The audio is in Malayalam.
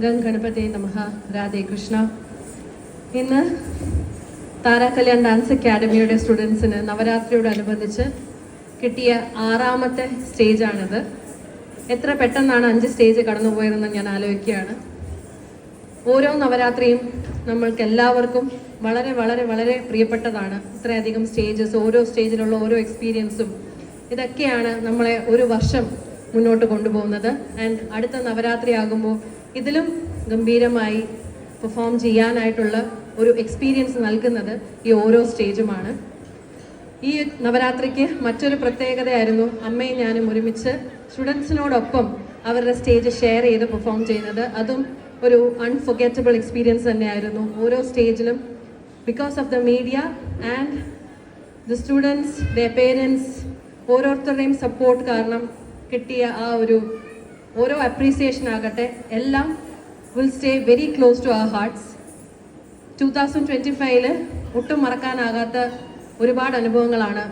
ഗം ഗണപതി നമഃ. രാധേ കൃഷ്ണ. ഇന്ന് താരാ കല്യാൺ ഡാൻസ് അക്കാഡമിയുടെ സ്റ്റുഡൻസിന് നവരാത്രിയോടനുബന്ധിച്ച് കിട്ടിയ 6ാമത്തെ സ്റ്റേജാണിത്. എത്ര പെട്ടെന്നാണ് 5 സ്റ്റേജ് കടന്നുപോയതെന്ന് ഞാൻ ആലോചിക്കുകയാണ്. ഓരോ നവരാത്രിയും നമ്മൾക്ക് എല്ലാവർക്കും വളരെ വളരെ വളരെ പ്രിയപ്പെട്ടതാണ്. ഇത്രയധികം സ്റ്റേജസ്, ഓരോ സ്റ്റേജിലുള്ള ഓരോ എക്സ്പീരിയൻസും, ഇതൊക്കെയാണ് നമ്മളെ ഒരു വർഷം മുന്നോട്ട് കൊണ്ടുപോകുന്നത്. ആൻഡ് അടുത്ത നവരാത്രി ആകുമ്പോൾ ഇതിലും ഗംഭീരമായി പെർഫോം ചെയ്യാനായിട്ടുള്ള ഒരു എക്സ്പീരിയൻസ് നൽകുന്നത് ഈ ഓരോ സ്റ്റേജുമാണ്. ഈ നവരാത്രിക്ക് മറ്റൊരു പ്രത്യേകതയായിരുന്നു അമ്മയും ഞാനും ഒരുമിച്ച് സ്റ്റുഡൻസിനോടൊപ്പം അവരുടെ സ്റ്റേജ് ഷെയർ ചെയ്ത് പെർഫോം ചെയ്യുന്നത്. അതും ഒരു അൺഫൊർഗറ്റബിൾ എക്സ്പീരിയൻസ് തന്നെയായിരുന്നു. ഓരോ സ്റ്റേജിലും because of the media and the students, the parents, ഓരോരുത്തരുടെയും സപ്പോർട്ട് കാരണം കിട്ടിയ ആ ഒരു ഓരോ അപ്രീസിയേഷൻ ആകട്ടെ, എല്ലാം will stay very close to our hearts. 2025 ഒട്ടും മറക്കാനാകാത്ത ഒരുപാട് അനുഭവങ്ങളാണ്